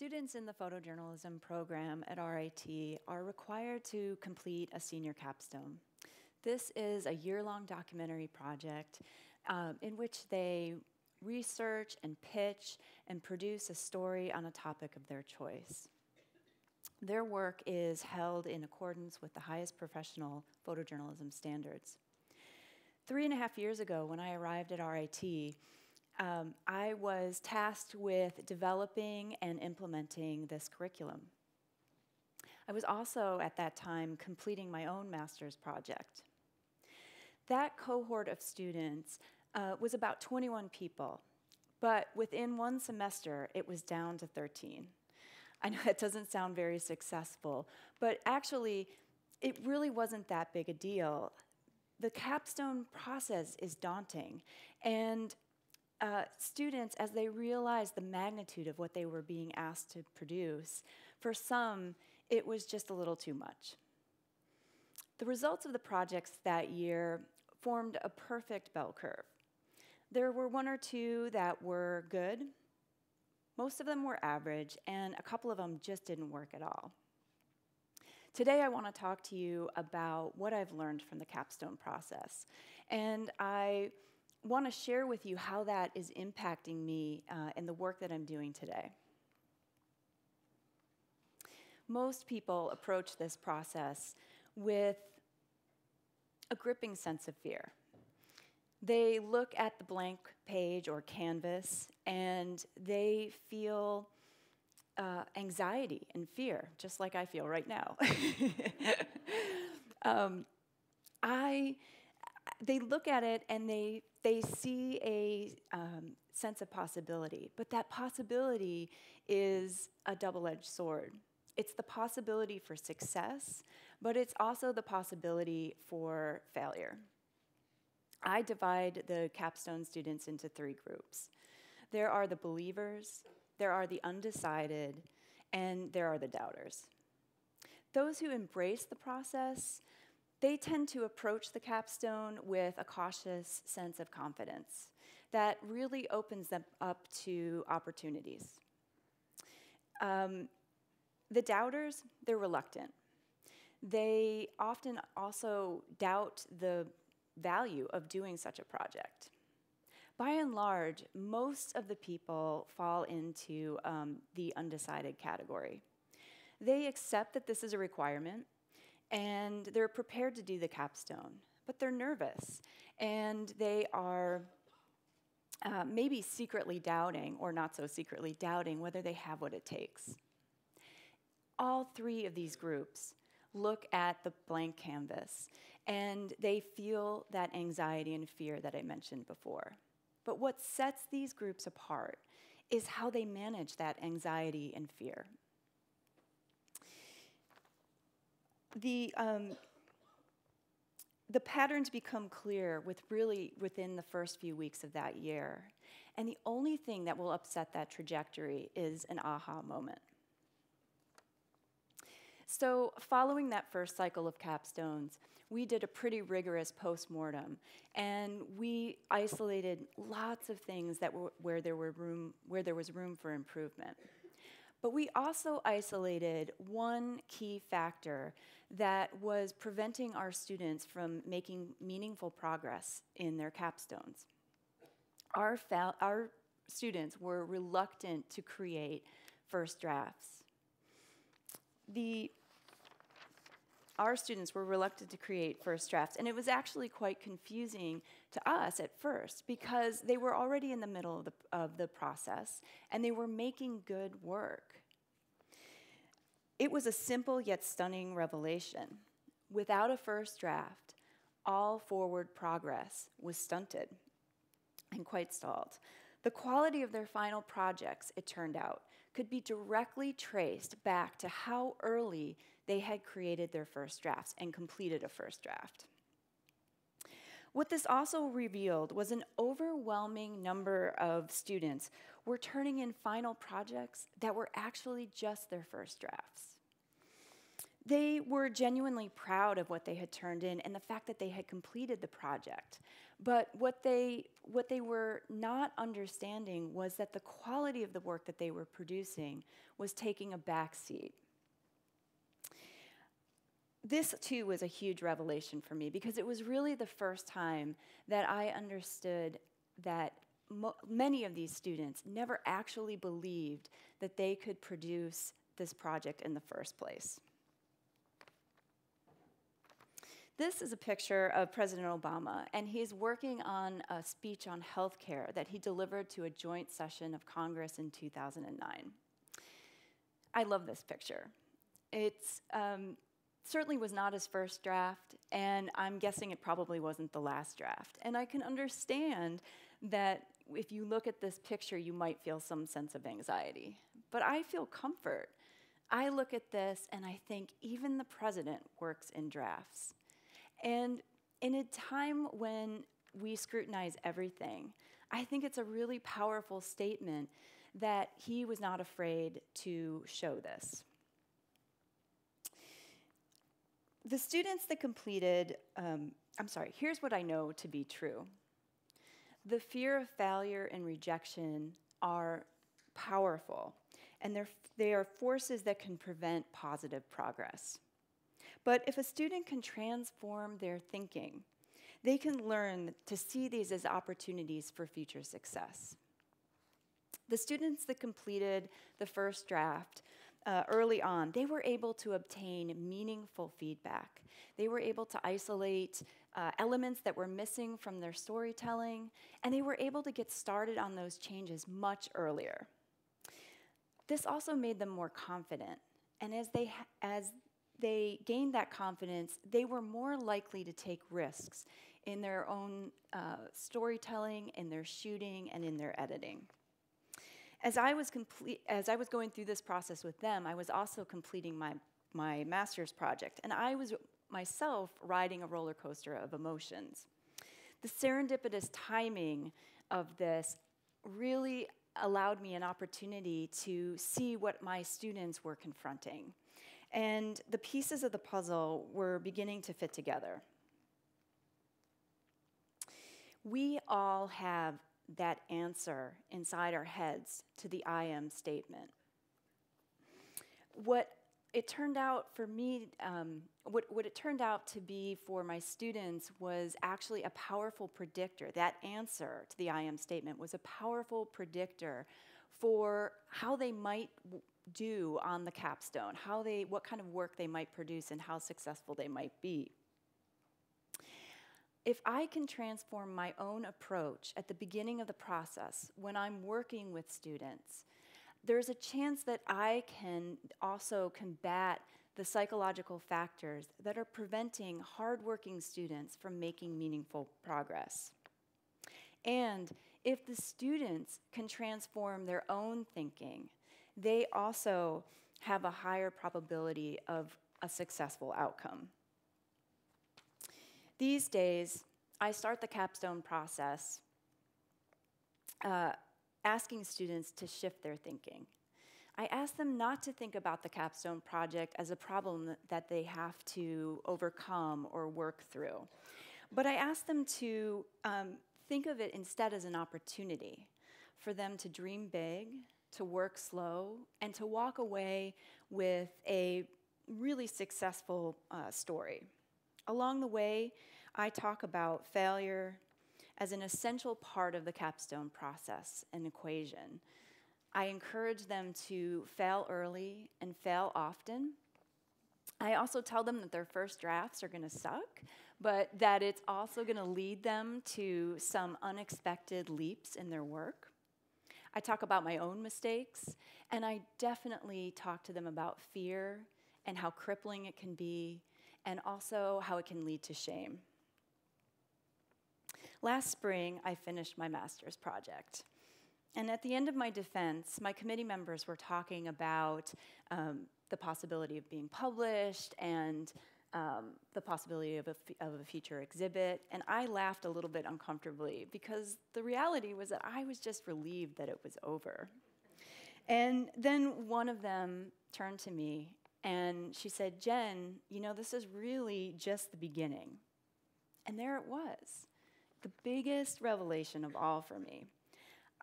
Students in the photojournalism program at RIT are required to complete a senior capstone. This is a year-long documentary project in which they research and pitch and produce a story on a topic of their choice. Their work is held in accordance with the highest professional photojournalism standards. 3.5 years ago, when I arrived at RIT, I was tasked with developing and implementing this curriculum. I was also, at that time, completing my own master's project. That cohort of students was about 21 people, but within one semester, it was down to 13. I know that doesn't sound very successful, but actually, it really wasn't that big a deal. The capstone process is daunting, and students, as they realized the magnitude of what they were being asked to produce, for some, it was just a little too much. The results of the projects that year formed a perfect bell curve. There were one or two that were good, most of them were average, and a couple of them just didn't work at all. Today I want to talk to you about what I've learned from the capstone process, and I want to share with you how that is impacting me in the work that I'm doing today. Most people approach this process with a gripping sense of fear. They look at the blank page or canvas and they feel anxiety and fear, just like I feel right now. They look at it and they see a sense of possibility, but that possibility is a double-edged sword. It's the possibility for success, but it's also the possibility for failure. I divide the capstone students into 3 groups. There are the believers, there are the undecided, and there are the doubters. Those who embrace the process, they tend to approach the capstone with a cautious sense of confidence that really opens them up to opportunities. The doubters, they're reluctant. They often also doubt the value of doing such a project. By and large, most of the people fall into the undecided category. They accept that this is a requirement, and they're prepared to do the capstone, but they're nervous, and they are maybe secretly doubting, or not so secretly doubting, whether they have what it takes. All 3 of these groups look at the blank canvas, and they feel that anxiety and fear that I mentioned before. But what sets these groups apart is how they manage that anxiety and fear. The patterns become clear within the first few weeks of that year, and the only thing that will upset that trajectory is an aha moment. So following that first cycle of capstones, we did a pretty rigorous postmortem, and we isolated lots of things that where there was room for improvement. But we also isolated one key factor that was preventing our students from making meaningful progress in their capstones. Our students were reluctant to create first drafts. Our students were reluctant to create first drafts, and it was actually quite confusing to us at first because they were already in the middle of the process, and they were making good work. It was a simple yet stunning revelation. Without a first draft, all forward progress was stunted and quite stalled. The quality of their final projects, it turned out, could be directly traced back to how early they had created their first drafts and completed a first draft. What this also revealed was an overwhelming number of students were turning in final projects that were actually just their first drafts. They were genuinely proud of what they had turned in and the fact that they had completed the project. But what they were not understanding was that the quality of the work that they were producing was taking a back seat. This, too, was a huge revelation for me because it was really the first time that I understood that many of these students never actually believed that they could produce this project in the first place. This is a picture of President Obama, and he's working on a speech on healthcare that he delivered to a joint session of Congress in 2009. I love this picture. It's certainly was not his first draft, and I'm guessing it probably wasn't the last draft. And I can understand that if you look at this picture, you might feel some sense of anxiety. But I feel comfort. I look at this and I think even the president works in drafts. And in a time when we scrutinize everything, I think it's a really powerful statement that he was not afraid to show this. The students that completed, here's what I know to be true. The fear of failure and rejection are powerful, and they are forces that can prevent positive progress. But if a student can transform their thinking, they can learn to see these as opportunities for future success. The students that completed the first draft early on, they were able to obtain meaningful feedback. They were able to isolate elements that were missing from their storytelling, and they were able to get started on those changes much earlier. This also made them more confident, and as they gained that confidence, they were more likely to take risks in their own storytelling, in their shooting, and in their editing. As I was going through this process with them, I was also completing my master's project, and I was myself riding a roller coaster of emotions. The serendipitous timing of this really allowed me an opportunity to see what my students were confronting. And the pieces of the puzzle were beginning to fit together. We all have that answer inside our heads to the I am statement. What it turned out for me, what it turned out to be for my students was actually a powerful predictor. That answer to the I am statement was a powerful predictor for how they might do on the capstone, what kind of work they might produce and how successful they might be. If I can transform my own approach at the beginning of the process when I'm working with students, there's a chance that I can also combat the psychological factors that are preventing hardworking students from making meaningful progress. And if the students can transform their own thinking, they also have a higher probability of a successful outcome. These days, I start the capstone process asking students to shift their thinking. I ask them not to think about the capstone project as a problem that they have to overcome or work through, but I ask them to think of it instead as an opportunity for them to dream big, to work slow, and to walk away with a really successful story. Along the way, I talk about failure as an essential part of the capstone process and equation. I encourage them to fail early and fail often. I also tell them that their first drafts are going to suck, but that it's also going to lead them to some unexpected leaps in their work. I talk about my own mistakes, and I definitely talk to them about fear and how crippling it can be, and also how it can lead to shame. Last spring, I finished my master's project. And at the end of my defense, my committee members were talking about the possibility of being published and the possibility of a future exhibit. And I laughed a little bit uncomfortably because the reality was that I was just relieved that it was over. And then one of them turned to me And she said, Jen, you know, this is really just the beginning. And there it was, the biggest revelation of all for me.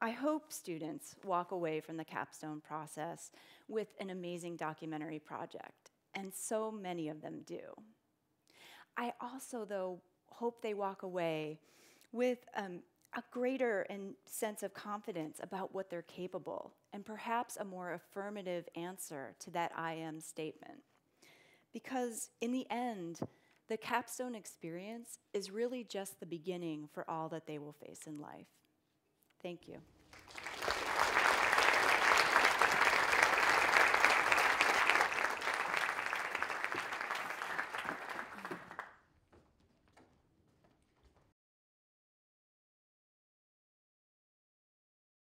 I hope students walk away from the capstone process with an amazing documentary project, and so many of them do. I also, though, hope they walk away with a greater sense of confidence about what they're capable, and perhaps a more affirmative answer to that I am statement. Because in the end, the capstone experience is really just the beginning for all that they will face in life. Thank you.